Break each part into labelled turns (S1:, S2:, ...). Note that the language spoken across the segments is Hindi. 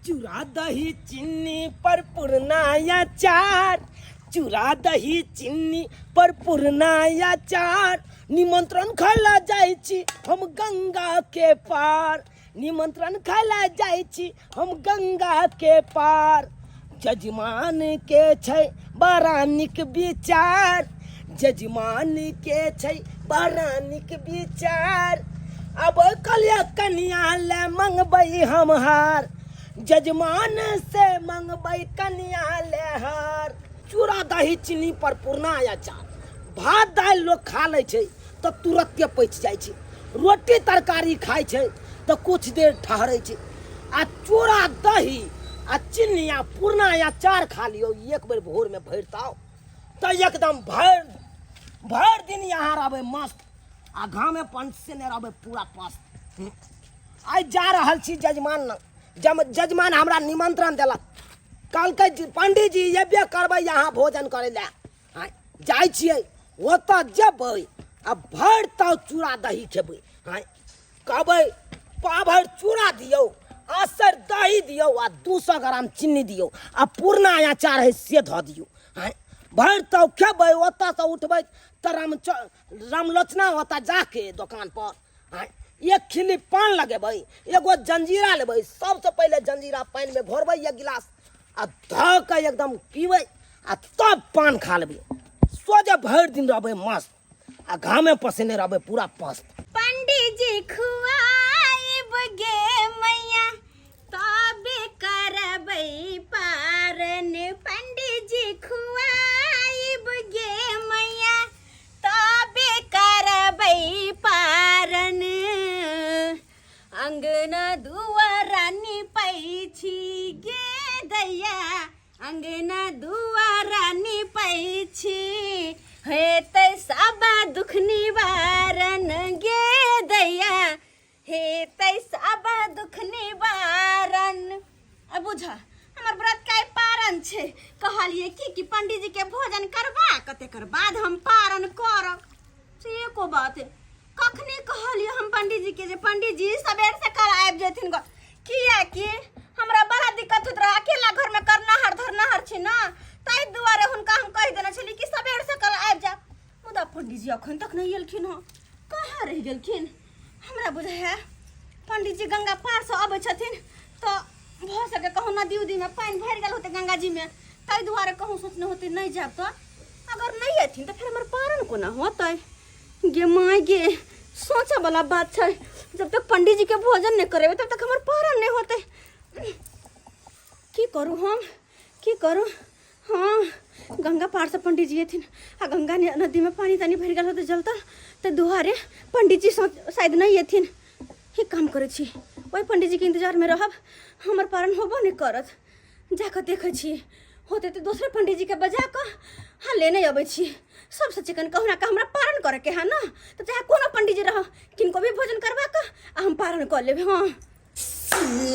S1: चूरा दही चीनी पर पुरनाया चार, चूरा दही चीनी पर पुरनाया चार। निमंत्रण खाला जाय छी हम गंगा के पार, निमंत्रण खाला जाय छी हम गंगा के पार। जजमान के छै बड़ा नीक विचार, जजमान के छै बड़ा नीक विचार। अब कलिया कन्या ले मंगबै हम हार, जजमान से मंगबै कन्या ले हार। चूड़ा दही चीनी पर पुरनाया चार। भात दालि लोग खा लै छै तो तुरंते पचि जाइ छै, रोटी तरकारी खाइ छै तो कुछ देर ठहरै छै। आ चूड़ा दही आ चीनी आ पुरनाया चार खा लियो एक बेर भोर में भरताओ तो एकदम भर दिन यहाँ रहबै मस्त, आ गाँव में पंच ने रहबै पूरा पस्त। आई जा रहल छी जजमान न, जजमान हमरा निमंत्रण देलक, कहलकै पंडित जी एबे करबै यहाँ भोजन करे ले। जाइ छियै ओतऽ जेबै आ भरि ताव चूड़ा दही खेबै। कहबै पाभर चूड़ा दियौ, आसर दही दियौ आ 200 ग्राम चीनी दियौ आ पुरनाया चार है से धऽ दियौ। भरि ताव खेबै, ओतऽ से उठबै तऽ रामलोचना ओतऽ जाके दुकान पर एक खिल्ली पान लगेबै, एगो जंजीरा लेबै। सबसे पहले जंजीरा पानि में घोरबै एक गिलास आ धऽ के एकदम पीबै आ तब पान खा लेबै। सोझे भरि दिन रहबै मस्त, आ घामे पसीने रहबै पूरा पस्त।
S2: पंडित जी खुआइब गे मैया तबे करबै पारन, पंडित जी खुआइब गे मैया तबे करबै पारन। अंगना दुआरा निपै छी गे दैया, अंगना दुआरा निपै छी हेतै सब दुख निवारण गे दैया, हेतै सब दुख निवारण। अब बुझा हमर व्रत के पारण छै, कहलिए कि पंडित जी के भोजन करबा तकर बाद हम पारण करब। से एको बात है कखनी कहलिए हम पंडित जी के जे पंडित जी सबेर से कर आबि जेथिन, किया कि हमरा बड़ा दिक्कत होत रहा, अकेला घर में करनाहर धरनाहर छी ना, ताहि दुआरे हुनका हम कहि देने छली कि सबेर से कल आबि जा। मुदा पंडित जी अखन तक नहीं एलखिन हो, कहाँ रह गेलखिन। हमरा बुझाय पंडित जी गंगा पार से अबै छथिन तो भ सके कहूँ नदी उदी में पानी भर गेल होते गंगा जी में, ताहि दुआरे कहूँ सोचने होते नहीं जाब। तो अगर नहीं अथिन तो फिर हमर पारण कोना होतै गे माय गे। सोचे वाला बात छै, जब तक पंडित जी के भोजन नहीं करेबे तब तक हमर पारण नहीं होते। की करूँ हम, की करूँ। हाँ गंगा पार से पंडित जी अथिन आ गंगा नदी में पानी तानी भर गेल होते जलता तो दुआरे पंडित जी शायद नहीं अथिन। ही काम करे छी, वही पंडित जी के इंतजार में रहब, हमर पारण होबो नहीं करत। जाकर देखे छी होते तो दूसरे पंडित जी के बजा कर हाँ लेने अबै छी। सबसे चिकन कहूँ ना का हमरा पारण करे के है ना, तो चाहे कोनो पंडित जी रह किनको भी भोजन करवा कर हम पारण कर लेबे। हाँ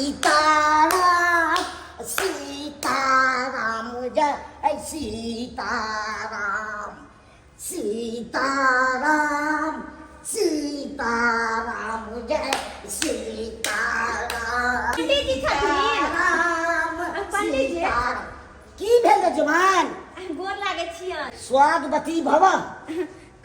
S3: सीताराम सीताराम जय सीताराम, सीताराम सीताराम जय सीताराम।
S2: पंडित जी पंडित जी
S3: की भेल जवान,
S2: गोर लागे छियन।
S3: स्वागवती भव।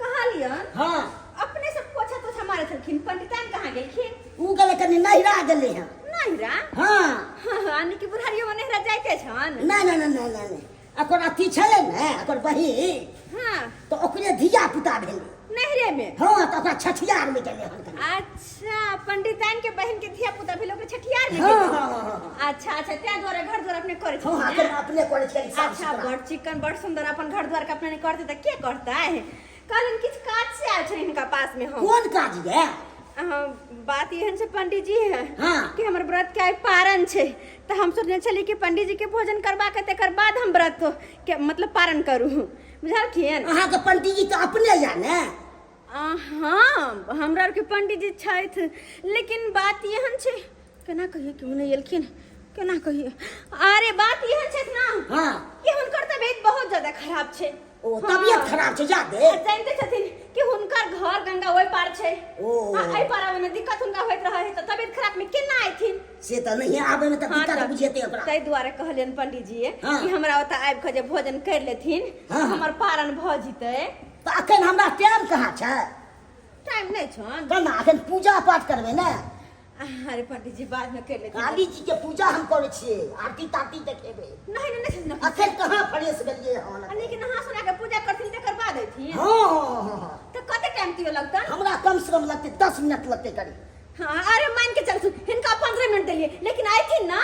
S2: कहलियन
S3: हाँ
S2: अपने से पोछा तोछा मारे छलखिन, पंडितान कहाँ गेलखिन।
S3: उ गले कनी नहिरा गेले हैं।
S2: नहिरा
S3: हाँ
S2: यानी कि बुढ़ारियो में नहिरा जाइते छन।
S3: नहीं अकर अथी छले ने अकर बहिन,
S2: हाँ
S3: तो ओकरे धिया पुता भेले
S2: नहरे में।
S3: हाँ तो ओकरा छठियार में गेले हन।
S2: अच्छा पंडितान के बहन के धिया पुता भेलो के छठियार में
S3: हाँ
S2: गेल।
S3: हाँ हाँ
S2: अच्छा अच्छा त्या द्वारा घर द्वार अपने करे छन।
S3: हाँ अपने करे छे।
S2: अच्छा बड़ चिकन बड़ सुंदर अपन घर द्वार के अपने नहीं करते तो के करता है। कहलिन किछ काज से आए छन इनका पास में हम।
S3: कौन काज है।
S2: बात यहन से पंडित जी है
S3: हाँ।
S2: कि हमर व्रत के पारण छे, तो हम सोचने छली कि पंडित जी के भोजन करवा के तकर बाद हम व्रत के मतलब पारण करू। बुझलखिन
S3: अहाँ के पंडित जी तो अपने या ने।
S2: हाँ हमरा के पंडित जी छथि, लेकिन बात यहन छे केना कहिए क्यों नहीं एलखिन, केना कहिए। अरे बात यहन छे ना
S3: हाँ
S2: कि हुनकर तबीयत बहुत ज्यादा खराब छे।
S3: ओ तबियत खराब छे जादे।
S2: जानते छथिन कि हुनकर घर गंगा ओइ पार छै
S3: ओ।
S2: एहि पार में दिक्कत हुनका होइत रहे त तबियत खराब में केना आइथिन
S3: से तो नहीं आवे में तो
S2: हाँ,
S3: दिक्कत
S2: तब
S3: बुझेते ओकरा।
S2: ताहि दुआरे कहलियन पंडित जी
S3: हाँ।
S2: कि हमरा ओतऽ आबि कऽ जे भोजन कर लेथिन
S3: हाँ।
S2: हमर पारण भ जितै
S3: तो अखन हमरा टाइम कहाँ छै?
S2: टाइम नहीं छन
S3: कना अखन पूजा पाठ करबे ना।
S2: अरे पंडित जी बाद में कर लेथिन
S3: काली जी के पूजा हम करे छिए, आरती तारती देखेबे।
S2: नहीं
S3: अखन कहाँ फ्रेश भेलिए हम।
S2: लेकिन नहा सुना के पूजा करथिन तकर बाद अइथिन
S3: हां
S2: तो कते टाइम दियो लगता
S3: हमरा कम से कम लगते 10 मिनट लगते करी।
S2: हाँ अरे मान के चल हिनका 15 मिनट दिए लेकिन आइथिन ना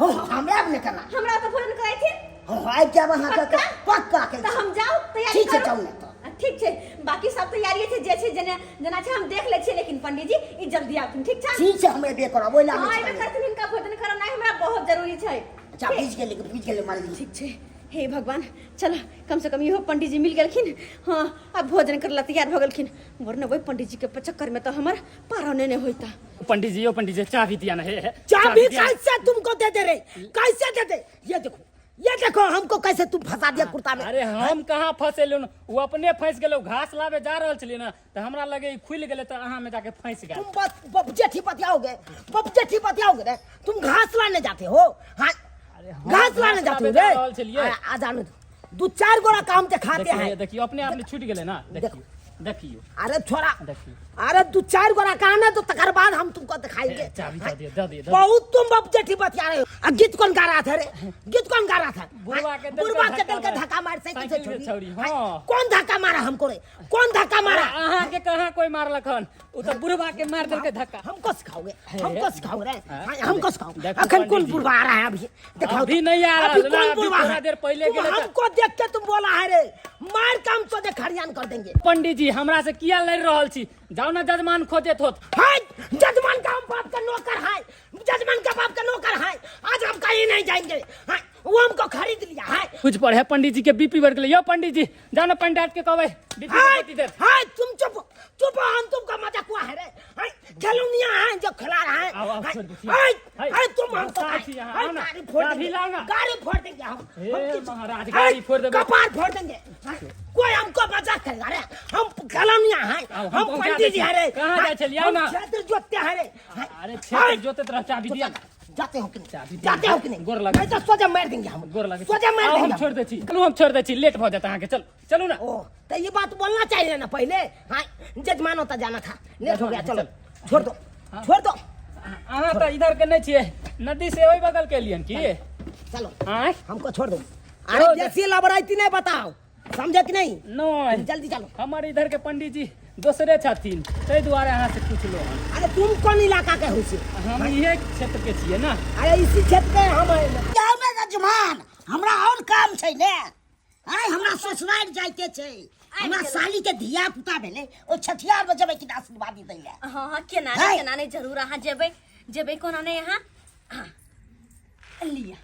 S3: हां हमरा अब नहीं करना।
S2: हमरा तो भोजन करैथिन
S3: हां आइ क्या वहां का
S2: पक्का?
S3: पक्का के
S2: तो हम जाओ तैयारी
S3: ठीक है
S2: करो।
S3: जाऊ ना तो।
S2: ठीक छै बाकी सब तैयारी छै जे छै जना छै हम देख ले छियै लेकिन पंडित जी ई जल्दी आथिन ठीक छै
S3: ठीक छै हमे बे करब ओइ
S2: हां
S3: लागे
S2: एबे
S3: छै।
S2: करथिन इनका भोजन करना हमरा बहुत जरूरी छै
S3: अच्छा पूछ के ले मान ली।
S2: ठीक छै हे भगवान चलो कम से कम इहो पंडित जी मिल गेलखिन हाँ अब भोजन करला तैयार भ गेलखिन वरना वही पंडित जी के चक्कर में तो हमर पारने नहीं होता।
S4: पंडित जी, ओ पंडित जी, चाबी दिया ना है
S1: चाबी कैसे तुमको दे दे रे? कैसे दे दे? ये देखो हमको कैसे तुम फंसा दिया कुर्ता में।
S4: अरे हम कहाँ फंसे लो वो अपने फंस गेलो घास लावे जा रहल छलिए ना तो हमरा लगे खुल गेले तो अहाँ में जाके फंस गए।
S1: तुम जेठी बतियाओगे रे? तुम घास लाने जाते हो? हाँ घास लाने जाते हो रे? आ जाने दो 2-4 गोरा काम दिखाते हैं।
S4: देखिए अपने आप छूट गेले ना। देखियो
S1: अरे छोरा
S4: देखिए
S1: अरे 2-4 गोरा काम है तो तकर बाद हम तुमको दिखाएंगे।
S4: चाबी दे दे
S1: बहुत तुम अब जेठी बतिया रहे हो। गीत कौन गा रहा था रे? गीत कौन गा रहा था?
S4: बुढ़वा के
S1: दिल का धक्का मार साइकिल से
S4: छोड़ी। हाँ
S1: कौन धक्का मारा हमको रे? कौन धक्का मारा?
S4: अहाँ के कहाँ कोई मारलक हन उ तो बुढ़वा के मार देल के धक्का।
S1: हमको सिखाओगे हमको सिखाओगे। अखन कौन बुढ़वा आ रहा है अभी? दिखाओ
S4: अभी नहीं आ रहा
S1: अभी
S4: ना,
S1: कौन
S4: अभी
S1: बुढ़वा
S4: थोड़ा
S1: है?
S4: देर पहले
S1: तुम
S4: गेले तो-
S1: हमको देख के तुम बोला है रे मार काम तो देख हरियान कर देंगे।
S4: पंडित जी हमरा से किया लड़ रहल छी जाओ ना जजमान खोजत होत।
S1: हाय जजमान का हम बाप का नौकर है। जजमान का बाप का नौकर है। आज हम कहीं नहीं जाएंगे। हाय वो हमको खरीद लिया है।
S4: कुछ पढ़े पंडित जी के बीपी बढ़ गए। यो पंडित जी जाना पंडित के कहवे बीपी
S1: हाय
S4: बढ़ती देर।
S1: हाय तुम चुप चुप हम तुमका मजाक हुआ है रे। हाय खिलौनियां हैं जो खिला रहा है।
S4: आओ, छोड़ दीजिए।
S1: हाय
S4: हाय,
S1: हाय तुम हमको
S4: साथी यहाँ, आओ ना।
S1: गाड़ी फोड़
S4: चाबी
S1: देंगे।
S4: लाओ।
S1: गाड़ी फोड़ देंगे हम
S4: हे महाराज
S1: हाय,
S4: गाड़ी फोड़ देबे।
S1: कपार फोड़ देंगे। हाय, कोई हमको मजाक करेगा रे? हम खिलौनियां हैं।
S4: आओ,
S1: हम
S4: पहुंचा
S1: पंडित जी
S4: देते।
S1: हैं रे।
S4: कहाँ
S1: हाय,
S4: जाए चलिए, आओ
S1: हम
S4: ना।
S1: क्षेत्र जोतते हैं रे। हाय,
S4: अरे
S1: हाय,
S4: क्षेत्र जोते तरह चाबी दिया।
S1: जाते हो कि नहीं?
S4: चाबी दिया।
S1: जाते हो कि नहीं?
S4: गोर लगे।
S1: नहीं तो सोजा मार देंगे हम।
S4: गोर लगे।
S1: सोजा मार
S4: आओ,
S1: देंगे
S4: हम छोड़ दे छी। चलो हम छोड़ दे छी लेट हो जाता है चल चलो ना।
S1: ओ तो ये बात बोलना चाहिए ना पहले। हाँ जजमान होता जाना था लेट हो गया। चलो छोड़ दो छोड़ दो।
S4: अहाँ तो इधर के नहीं छिए नदी से वही बगल के लिए की
S1: चलो
S4: आय
S1: हमको छोड़ दो। अरे देसी लबराइती नहीं बताओ समझे कि नहीं?
S4: नो
S1: जल्दी चलो।
S4: हमारे इधर के पंडित जी दूसरे छथिन तै दुआरे अहाँ से पूछ लो।
S1: अरे तुम कौन इलाका के हो से?
S4: हम ये क्षेत्र के छिए ना।
S1: अरे इसी क्षेत्र के हम हैं।
S3: क्या में जजमान हमरा और काम छै ने। आय हमरा ससुराल जाइते छै। हमरा साली के धिया पुता भेले ओ छठियार में जबै कि आशीर्वाद दै ले।
S2: हाँ केना
S3: हाय।
S2: केना नहीं जरूर अहाँ जेबै कोना नहीं यहाँ लिया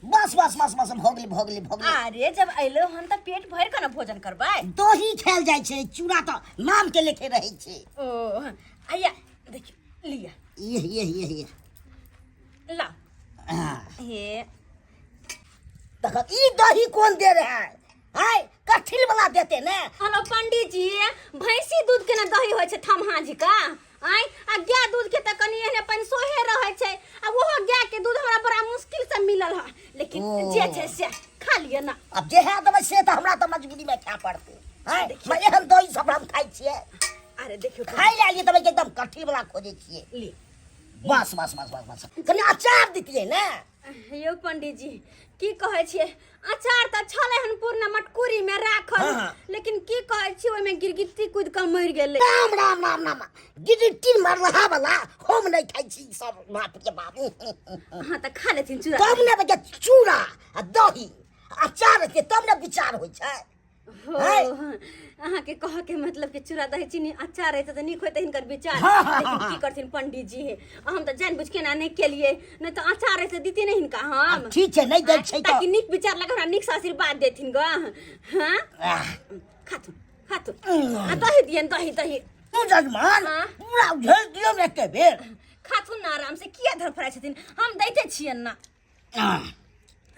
S3: बस भोगली।
S2: अरे जब अइलो हम तो पेट भर के ना भोजन करबै।
S3: दही खायल जाय छै चूड़ा तो नाम के लेखे रहै छै।
S2: ओ आया देखियो लिया
S3: ये
S2: ला
S3: हाँ।
S2: ये
S3: तक ई दही कौन दे रहा है? हाय कठिल वाला देते ने।
S2: हेलो पंडित जी भैंसी दूध के ना दही होय छै थमहा जी का आय आ गाय दूध के त कनी एहने अपन सोहे रहै छै आ ओहो गाय के दूध हमरा बड़ा मुश्किल से मिलल है लेकिन जे छै से खा लिया ना।
S3: अब जे है दबै से तो हमरा तो मजबूरी में खाय पड़ते। हाय मैं एहन दही सब हम खाइ छियै।
S2: अरे देखियो
S3: खाइ ले दबै के एकदम कठिल वाला खोजे छियै।
S2: ले
S3: बस कनी अचार दितियै ने।
S2: यो पंडित जी की कहै छियै अचार त छले हन पूर्ण मटकुरी में राखल
S3: हाँ।
S2: लेकिन की कहै छी ओय में गिरगिट्टी कूद के मर गेलै।
S3: राम गिरगिट्टी मरला वाला हम नहीं खाइ छी सब बाप के बाप।
S2: हां त खा लेथिन चूड़ा
S3: तब ने बजे चूड़ा आ दही अचार के तब ने विचार होइ छै।
S2: हो अहाँ के कह के मतलब के चूड़ा दही चीनी अचार रहते त नीक होते हिनकर विचार
S3: हाँ।
S2: लेकिन की करथिन पंडित जी हम त जानबुझ के ना नहीं केलिए नहीं तो अचार रहते दीती नहीं हिनका हम
S3: ठीक छै नहीं दै छै तो
S2: ताकि नीक विचार लगा हमरा नीक से आशीर्वाद देथिन ग। हां खातु आ दही दियन दही
S3: तू जजमान
S2: हाँ।
S3: पूरा उझल दियो ने के बेर।
S2: खाथुन ना आराम से किया धर फराइ छथिन हम दैते छियन ना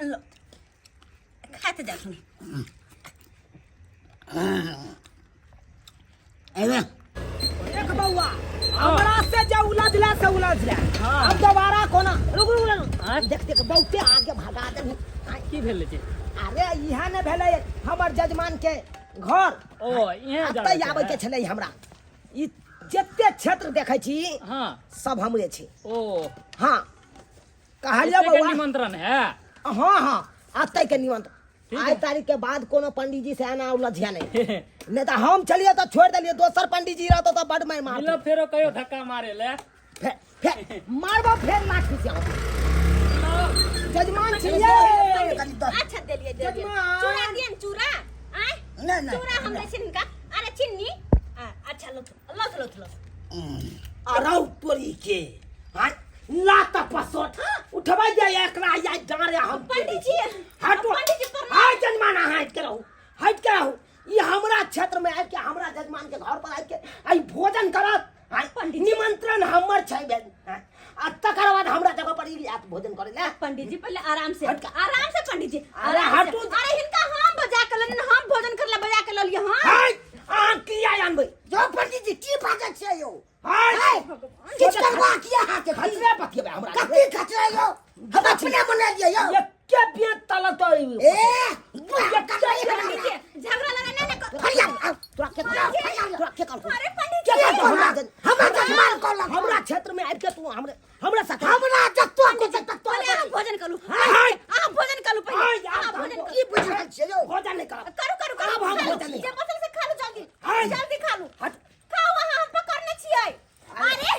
S2: लो खाते जाथुन
S3: एवे
S1: देख बउआ हमरा से जो उलझला से उलझला अब दोबारा कोना रुक रुक
S4: हाँ?
S1: देख देख बहुते आगे भगा दे
S4: की भेल छै
S1: अरे इहा ने भेले हमर जजमान के घर
S4: ओ यहाँ जा
S1: अतै आबै के छलै हमरा ई जते क्षेत्र देखै छी
S4: हाँ
S1: सब हमरे छै
S4: ओ
S1: हाँ कहलियो
S4: इसके
S1: बउआ
S4: निमंत्रण है
S1: हाँ हाँ अतै के निमंत्रण
S4: ठीक
S1: आज
S4: है।
S1: तारीख के बाद कोनो पंडित जी से आना उलझिया नहीं नहीं तो हम चलिए तो छोड़ दिलिए दोसर पंडित जी रहतो तो बड़ मार मार
S4: मिलो फेरो कहियो धक्का मारे ले
S1: मारबो फेर लाठी से जजमान छिए
S2: अच्छा देलिए
S1: जजमान।
S2: चूड़ा दियन चूड़ा आय
S3: नहीं, नहीं,
S2: चूड़ा हमरा छिनका अरे छिन्नी अच्छा लो लो
S1: अरौ तोरी के हां लाता पसोट उठबा दे एकरा या डारे हम
S2: पंडित जी
S1: हटो
S2: पंडित जी प्रणाम।
S1: हां जजमान हट के रहो ये हमरा क्षेत्र में आके हमरा जजमान के घर पर आके आई भोजन करत
S2: पंडित जी।
S1: निमंत्रण हमर छै बेन आ तकर बाद हमरा जगह पर ई आत भोजन करे ले
S2: पंडित जी पहले आराम से
S1: हट।
S2: आराम से पंडित जी
S1: अरे
S2: आराम से।
S1: हटू।
S2: अरे हिनका हम बजा के लेन हम भोजन करला बजा के ललिए हां
S1: हाय आ किया आनबै
S3: जो पंडित जी की बात छै यो
S1: हाय
S3: किछ करवा किया हाथ के
S1: खचरे पतिए हमरा
S3: कति खचरा यो हम अपने बना दिए यो
S1: ये के बिया तल तो
S3: ए
S2: पंडित जी झगड़ा लगाने ने
S3: फरिया
S1: तोरा के कर
S2: अरे पंडित
S1: क्या
S2: जी
S1: कर
S3: हमरा जजमान को लगा
S1: हमरा क्षेत्र में आबि के तू हमरा साथ
S3: हमरा जत्तो को जत्तो
S2: पहले हम भोजन करू
S1: हाय।
S2: हां भोजन करू पहले हां भोजन
S3: की बुझल छै यो
S1: भोजन नहीं कर
S2: करू
S1: अब हम भोजन नहीं
S2: जे बसल से खा लो जल्दी
S1: हाय।
S2: जल्दी खा लो
S1: हट
S2: खाओ वहां हम पकड़ने छियै अरे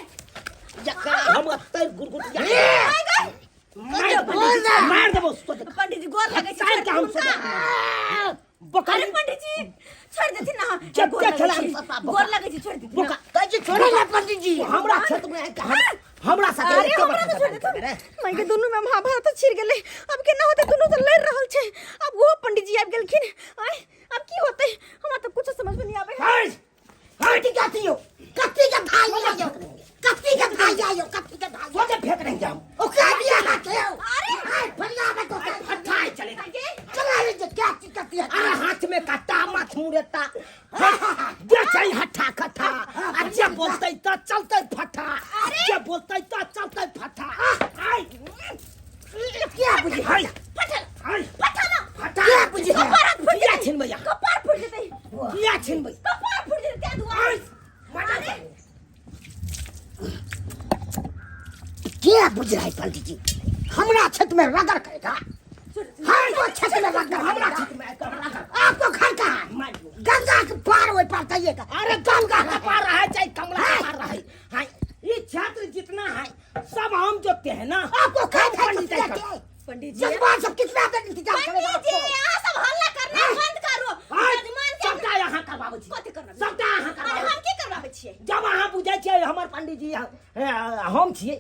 S1: जकरा हम अत्ते गुरगुट
S2: पंडित
S1: मार देबो
S2: पंडित जी गोर लगे
S1: साइड के हम
S2: अरे
S1: बकरी
S2: पंडित जी छोड़ देती ना
S1: जब
S2: गोर
S1: तक
S2: लगे
S1: खेला
S2: छी।
S1: हम सब
S2: गोर लगे छी छोड़ देती
S1: बोका
S2: ना
S3: कहि छोड़े ना पंडित जी
S1: हमरा क्षेत्र में आके हमरा साथ
S2: अरे हमरा तो छोड़ देती मैं के दोनों में महाभारत छिर गेले अब केना होते दोनों तो लड़ रहल छै अब वो पंडित जी आबि गेलखिन आय अब की होते हमरा तो कुछ समझ में नहीं आवे
S1: हाय हाय
S3: कति जाती यो कति के भाई आयो कति के भाई आयो कति के भाई
S1: सोचे फेंक नहीं जाऊं
S3: ओ का दिया हाथ यो
S2: अरे
S3: फरिया में तो
S1: हटाए चलेगा
S3: चला ले क्या कति है
S1: अरे हाथ में काटा माथ मुरेता जे चाहिए हट्ठा कट्ठा आ जे बोलते तो चलते फटा जे बोलते तो चलते फटा हाय
S3: क्या बुझी
S1: हाय
S2: पटल
S1: हाय
S2: पटल
S1: फटा
S3: क्या बुझी
S2: कपार फुट
S1: किया
S2: गई
S1: छिन भैया
S2: कपार फुट जेतै
S1: किया छिन भैया
S2: कपार फुट जेतै त्या दुआ
S1: हाय मजा
S3: क्या बुझ रहा है पंडित जी हमरा छत में रगड़ करेगा हाय तो छत में रगड़
S1: हमरा
S3: हमरा
S1: छत में आकर
S3: आपको घर कहाँ है
S1: मार दो
S3: गंगा के पार वही पार जाइएगा
S1: अरे गंगा का पार रहा है चाहे कमला का पार रहा है हाय ये छात्र जितना है सब हम जोते हैं ना
S3: आपको खाए खाए
S1: पंडित
S3: कितना
S1: जी
S3: क्या
S2: पंडित जी
S3: जजमान सब कितना देर इंतजार करेगा
S2: पंडित जी
S3: आपको
S2: यहाँ सब हल्ला करना बंद करो जजमान के
S1: सबटा यहाँ करवाबे छी
S2: कथी करना
S1: सबटा यहाँ
S2: अरे
S1: करवाबे
S2: हम की करवाबे छियै
S1: जब अहाँ बुझे छियै हमर पंडित जी हम छियै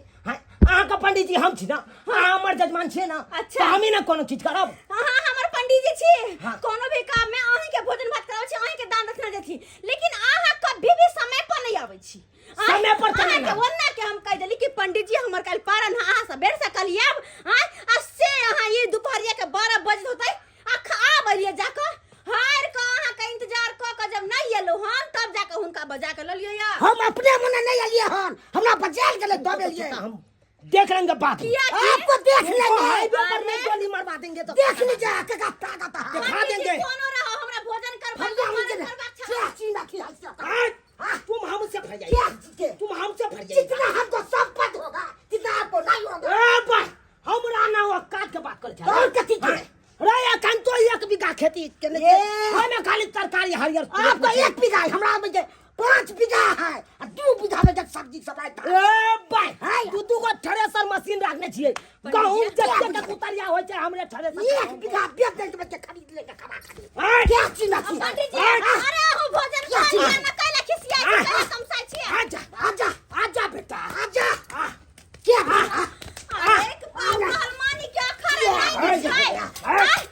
S1: अहाँके पंडित जी हम छी ना अहाँ हमर जजमान छियै ना
S2: अच्छा।
S1: तो हमी ना कोनो चीज करब
S2: हाँ हमर पंडित जी छी
S1: हाँ।
S2: कोनो भी काम में अहीं के भोजन भात कराबै छी अहीं के दान दक्षिणा देथि लेकिन अहाँ कभी भी समय पर नहीं आबै छी
S1: समय पर तो नहीं
S2: अहाँ के ओन्ना के हम कह देली कि पंडित जी हमर काल पारन अहाँ सबेर से कल आब आ से अहाँ ये दोपहरिया के 12 बजे होतै आ बरिया जाकर हार के अहाँ के इंतजार क के जब नहीं एलो हम तब जाकर हुनका बजा के ललियो या
S3: हम अपने मने नहीं आइए हन हमरा बचाल के लिए दबे लिए
S1: हम देख लेंगे बात
S2: किया
S3: आपको देख लेंगे
S1: हाईवे पर में गोली मरवा देंगे तो
S3: देख लीजिए आके का ताकत है
S1: दिखा देंगे
S2: कोनो रहो हमरा भोजन करबा
S3: भैया मुझे
S2: करबा
S3: क्या चीना खिला
S1: हाँ, तुम हमसे फर
S3: क्या
S1: जाइए
S3: चीज़ें?
S1: तुम हमसे फर जाइए
S3: जितना हमको संपत्ति होगा जितना आपको नहीं होगा
S1: ए भाई हमरा ना वो काट के बात कर
S3: और कथी के?
S1: रे एखन तो 1 बीघा खेती केने
S3: ये।
S1: हमें खाली तरकारी हरियर
S3: आपको 1 बीघा है हमरा में 5 बीघा है और 2 बीघा में जब सब्जी सब है
S1: ए भाई
S3: हाय।
S1: दू गो थ्रेसर मशीन रखने छियै गहूं जते के उतरिया होय छै हमरे थ्रेसर
S3: 1 बीघा बेच देंगे बच्चे खरीद लेंगे खड़ा खरीद
S1: हाय।
S3: क्या चीना खिला
S2: पंडित जी अरे हम भोजन
S3: क्या
S2: कर
S3: चीज?
S2: न कैला खिसिया छी कैला समसा छी
S1: आजा आजा आजा बेटा
S3: आजा
S1: आ,
S3: क्या
S2: अरे हलमानी क्या खरे नहीं छै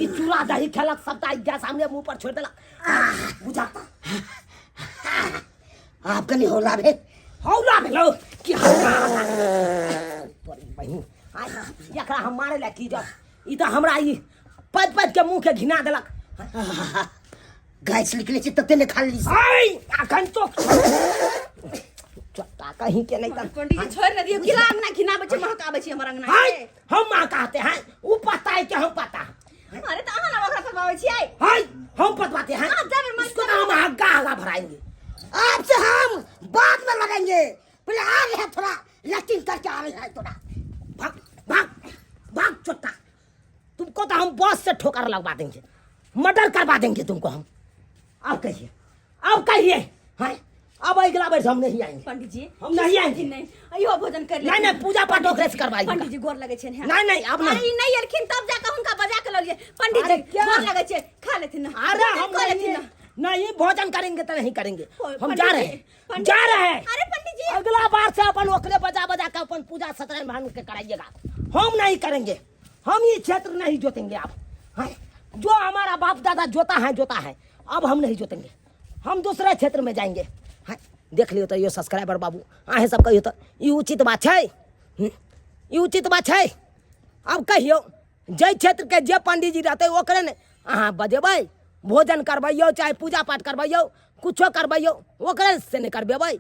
S1: ई चूड़ा दही खेलक सबटा इज्जा सामने मुंह पर छोड़ देलक बुझाता
S3: आपका नहीं होला बे
S1: हौला भेलो कि हौला बहिन आय एकरा हम मारे ला की जब ई त हमरा ई पद पद के मुंह के घिना देलक।
S3: गैस निकले तो तेने खा ली।
S1: आई अखन तो चट्टा कहीं के नहीं कर।
S2: पंडित जी छोड़ न दियो, गिला अंगना घिनाबे छै, महकाबे छै हमर अंगना
S1: हाय
S2: के।
S1: हम मां कहते हैं ऊ पता है कि हम पता।
S2: अरे त अहाँ ना ओकरा फरमावे छियै।
S1: हाय हम पतवाते हैं,
S2: आप जाबे मत
S1: इसको तो हम आगा आगा भराएंगे।
S3: आपसे हम बाद में लड़ेंगे, पहले आ रहे हैं थोड़ा लैट्रिन करके आ रहे हैं थोड़ा।
S1: भाग भाग भाग चट्टा, तुमको तो हम बस से ठोकर लगवा देंगे, मर्डर करवा देंगे तुमको हम। अब कहिए, अब कहिए। हाय अब अगला बार हम नहीं आएंगे।
S2: पंडित जी
S1: हम नहीं आएंगे।
S2: नहीं अयो भोजन कर ले।
S1: नहीं नहीं पूजा पाठ ओकरे से करवाएंगे।
S2: पंडित जी गोर लगे छै ने।
S1: नहीं नहीं अब
S2: अरे
S1: नहीं।
S2: ई नहीं एलखिन तब जाके हुनका बजा के ललिए। पंडित
S1: अरे
S2: जी
S1: क्या?
S2: गोर लगे छै, खा लेथिन ना।
S1: अरे हम
S2: खा लेथिन ना।
S1: नहीं भोजन करेंगे तो नहीं करेंगे, हम
S2: पंडित
S1: जा
S2: जी,
S1: रहे हैं,
S2: पंडित
S1: जा
S2: जी।
S1: रहे हैं।
S2: अरे पंडित जी
S1: अगला बार से अपन ओकरे बजा बजा के अपन पूजा सत्यनारायण भगवान के कराइएगा, हम नहीं करेंगे। हम ये क्षेत्र नहीं जोतेंगे आप। हाँ, जो हमारा बाप दादा जोता है, अब हम नहीं जोतेंगे, हम दूसरे क्षेत्र में जाएंगे। हाँ, देख लियो तो ये सब्सक्राइबर बाबू आहे सब कहियो तो ये उचित बात है, ये उचित बात है। अब कहियो जय क्षेत्र के जे पंडित जी रहते ओकरे ने अहाँ बजेबै, भोजन करबैयो चाहे पूजा पाठ करबैयो, कुछो करबैयो ओकरे से नहीं करबेबै।